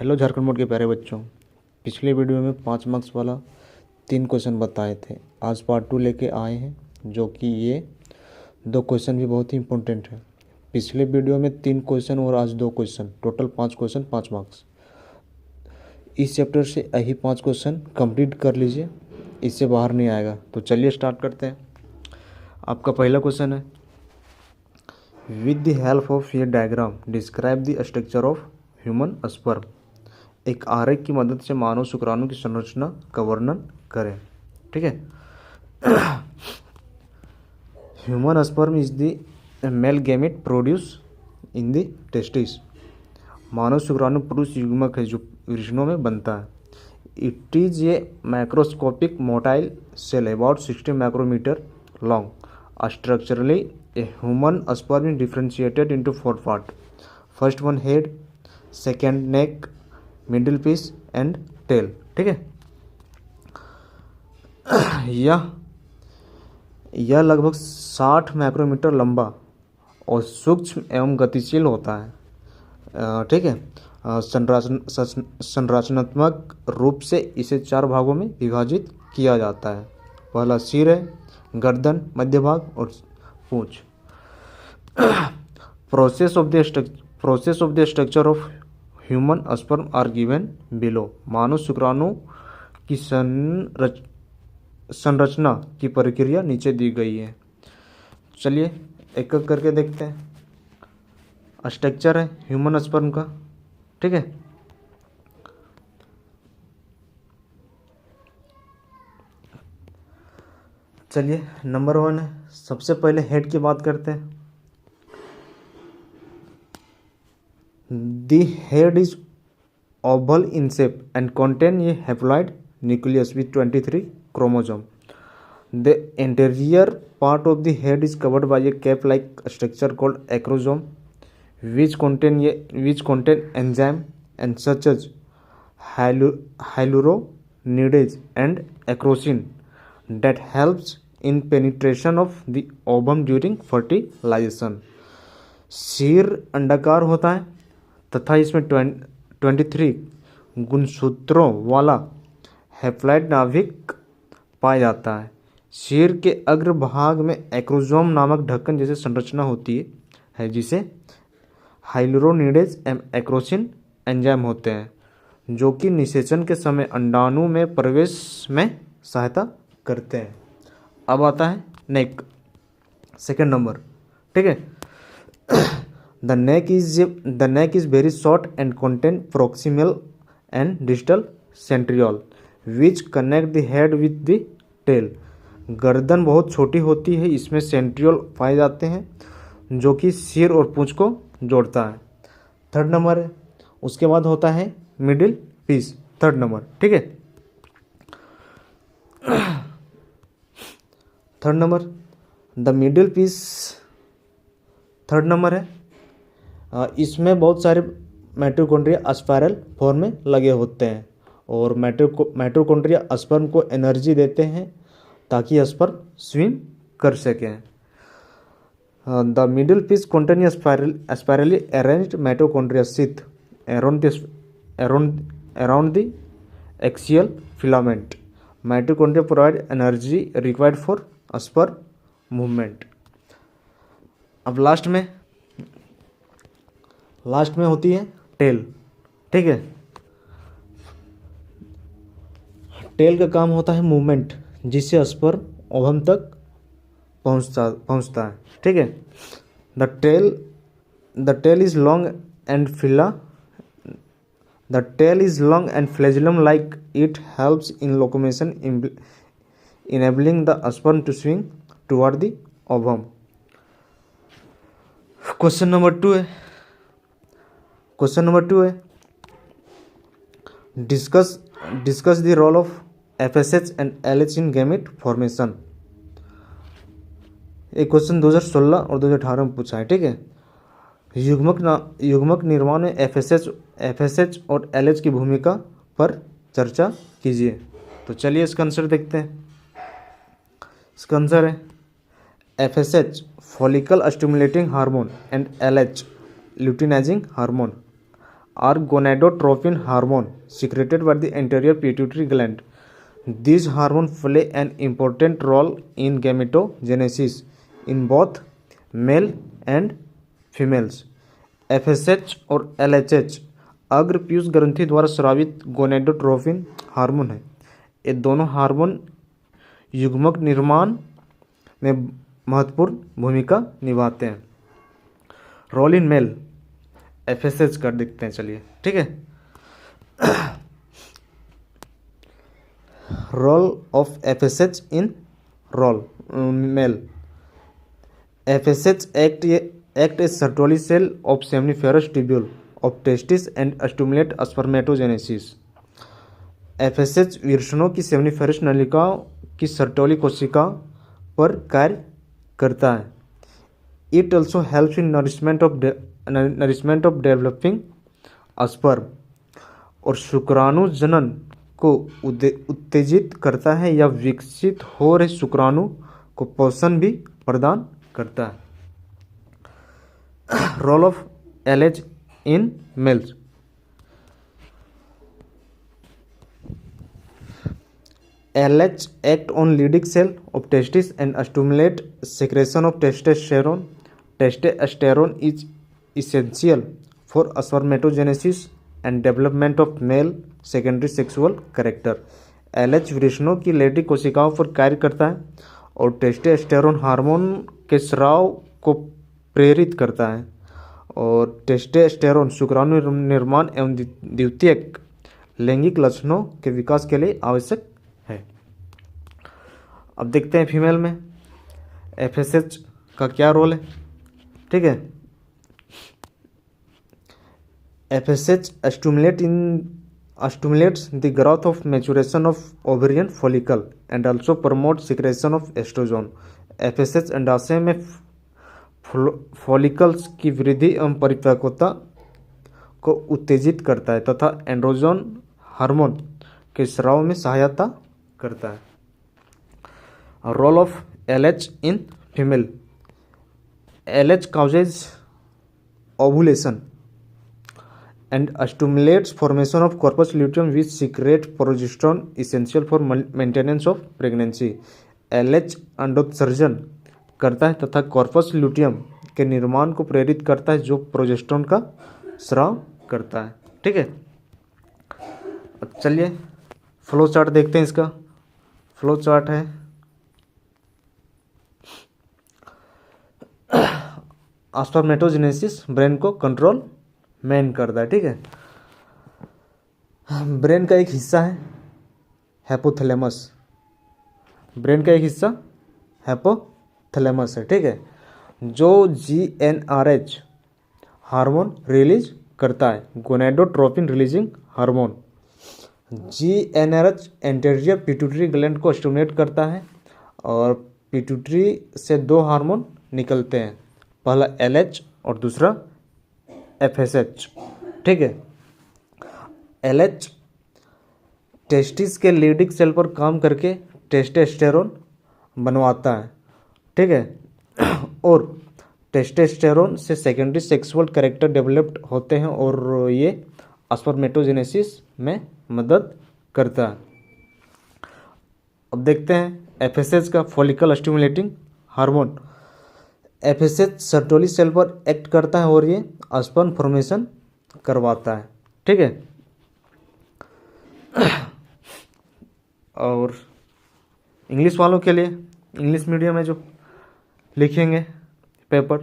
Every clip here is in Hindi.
हेलो झारखंड बोर्ड के प्यारे बच्चों। पिछले वीडियो में 5 मार्क्स वाला 3 क्वेश्चन बताए थे। आज पार्ट 2 लेके आए हैं, जो कि ये 2 क्वेश्चन भी बहुत ही इंपॉर्टेंट है। पिछले वीडियो में 3 क्वेश्चन और आज 2 क्वेश्चन, टोटल 5 क्वेश्चन 5 मार्क्स। इस चैप्टर से यही 5 क्वेश्चन कंप्लीट कर लीजिए, इससे बाहर नहीं आएगा। तो चलिए स्टार्ट करते हैं। आपका पहला क्वेश्चन है, विद द हेल्प ऑफ ये diagram describe the structure of human sperm. एक आरेख की मदद से मानव शुक्राणु की संरचना का वर्णन करें। ठीक है। Human sperm is the male gamete produce in the testis. मानव शुक्राणु पुरुष युग्मक है जो वृषणों में बनता है। It is a macroscopic motile cell about 60 micrometre long. Structurally a human sperm is differentiated into 4 part. First one head, second neck, middle piece and tail. ठीक है। यह लगभग 60 माइक्रोमीटर लंबा और सूक्ष्म एवं गतिशील होता है। ठीक है। संरचनात्मक रूप से इसे 4 भागों में विभाजित किया जाता है। पहला सिर है, गर्दन, मध्य भाग और पूंछ। Process of the structure of human sperm are given below. मानव शुक्राणु की संरचना की प्रक्रिया नीचे दी गई है। चलिए एक एक करके देखते हैं। स्ट्रक्चर है ह्यूमन स्पर्म का। ठीक है। चलिए नंबर 1 है, सबसे पहले हेड की बात करते हैं। The head is oval in shape and contain a haploid nucleus with 23 chromosome. The anterior part of the head is covered by a cap-like structure called acrosome, which contain enzyme and such as hyaluronidase and acrosin that helps in penetration of the ovum during fertilization. शीर अंडाकार होता है तथा इसमें 23 गुणसूत्रों वाला हैप्लॉइड नाभिक पाया जाता है। शीर के अग्रभाग में एक्रोसोम नामक ढक्कन जैसे संरचना होती है जिसे हाइलुरोनिडेज एवं एक्रोसिन एंजाइम होते हैं, जो कि निषेचन के समय अंडाणु में प्रवेश में सहायता करते हैं। अब आता है नेक, सेकेंड नंबर। ठीक है। The neck is very short and contain proximal and distal centriole which connect the head with the tail. गर्दन बहुत छोटी होती है, इसमें सेंट्रियोल पाए जाते हैं जो कि सिर और पूंछ को जोड़ता है। थर्ड नंबर है। उसके बाद होता है मिडिल पीस, थर्ड नंबर। ठीक है। Third number, the middle piece third number है। इसमें बहुत सारे माइटोकॉन्ड्रिया स्पाइरल फॉर्म में लगे होते हैं और माइटोकॉन्ड्रिया स्पर्म को एनर्जी देते हैं ताकि स्पर्म स्विम कर सकें। The middle piece contain spirally arranged mitochondria sheath around the axial filament. Mitochondria provide energy required for sperm movement. अब लास्ट में होती है टेल। ठीक है। टेल का काम होता है मूवमेंट, जिससे स्पर्म ओवम तक पहुंचता है। ठीक है। The tail is long and flagellum like. It helps in locomotion, enabling the sperm to swing toward the ovum. Question number 2 है। Discuss the role of FSH and LH in gamete formation. एक क्वेश्चन 2016 और 2018 में पूछा है। ठीक है। युग्मक निर्माण में FSH और LH की भूमिका पर चर्चा कीजिए। तो चलिए इसका आंसर देखते हैं। इसका आंसर है FSH follicle stimulating hormone and LH luteinizing hormone are gonadotropin hormone secreted by the anterior pituitary gland. These hormones play an important role in gametogenesis in both male and females. FSH और LHH अग्र पीयूष ग्रंथि द्वारा स्रावित गोनेडोट्रोपिन हार्मोन है। ये दोनों हार्मोन युग्मक निर्माण में महत्वपूर्ण भूमिका निभाते हैं। रोल इन मेल FSH कर देखते हैं, चलिए ठीक है। Role of FSH in role male. FSH act as Sertoli cell of seminiferous tubule of testis and stimulate spermatogenesis. FSH वृषणों की सेमिनिफेरस नलिकाओं की सर्टोली कोशिका पर कार्य करता है। It also helps in nourishment of developing sperm और शुक्राणु जनन को उत्तेजित करता है या विकसित हो रहे शुक्राणु को पोषण भी प्रदान करता है। Role of LH in males. LH act on Leydig cell of testis and stimulate secretion of testosterone. Testosterone is essential for spermatogenesis and development of male secondary sexual character. LH वृषणों की लेडी कोशिकाओं पर कार्य करता है और टेस्टोस्टेरोन हार्मोन के स्राव को प्रेरित करता है और टेस्टोस्टेरोन शुक्राणु निर्माण एवं द्वितीयक लैंगिक लक्षणों के विकास के लिए आवश्यक है। अब देखते हैं फीमेल में FSH का क्या रोल है, ठीक है। FSH stimulates the growth of maturation of ovarian follicle and also promotes secretion of estrogen. FSH अंडाशय में फॉलिकल्स की वृद्धि एवं परिपक्वता को उत्तेजित करता है तथा एंड्रोजन हार्मोन के स्राव में सहायता करता है। Role of LH in female. LH causes ovulation and stimulates formation of corpus luteum which secrete progesterone essential for maintenance of pregnancy. LH अंडोत्सर्जन करता है तथा कॉर्पस ल्यूटियम के निर्माण को प्रेरित करता है जो प्रोजेस्टेरोन का स्राव करता है, ठीक है। अब चलिए फ्लो चार्ट देखते हैं। इसका फ्लो चार्ट है स्पर्मेटोजेनेसिस ब्रेन को कंट्रोल मेन करता है, ठीक है। ब्रेन का एक हिस्सा है हैपोथैलेमस। ब्रेन का एक हिस्सा हैपोथैलेमस है, ठीक है, जो GnRH हार्मोन रिलीज करता है, gonadotropin releasing hormone. GnRH anterior pituitary gland को स्टिमुलेट करता है और पिट्यूटरी से दो हार्मोन निकलते हैं, पहला LH और दूसरा FSH, ठीक है। LH टेस्टिस के लीडिंग सेल पर काम करके टेस्टोस्टेरोन बनवाता है, ठीक है, और टेस्टोस्टेरोन से सेकेंडरी सेक्सुअल कैरेक्टर डेवलप्ड होते हैं और ये स्पर्मेटोजेनेसिस में मदद करता है। अब देखते हैं FSH का follicle stimulating hormone. FSH Sertoli cell पर एक्ट करता है और ये स्पर्म फॉर्मेशन करवाता है, ठीक है। और इंग्लिश वालों के लिए, इंग्लिश मीडियम में जो लिखेंगे पेपर,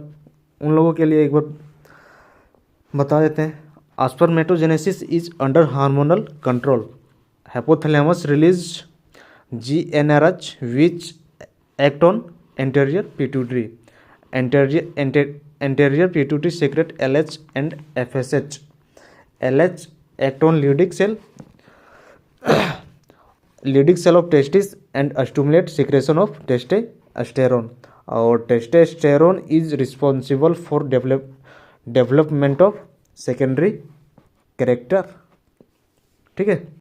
उन लोगों के लिए एक बार बता देते हैं। Spermatogenesis is under hormonal control. hypothalamus release GnRH which act on anterior pituitary. Anterior pituitary secrete LH and FSH. LH act on Leydig cell of testis and stimulate secretion of testosterone. और testosterone is responsible for development of secondary character, ठीक है।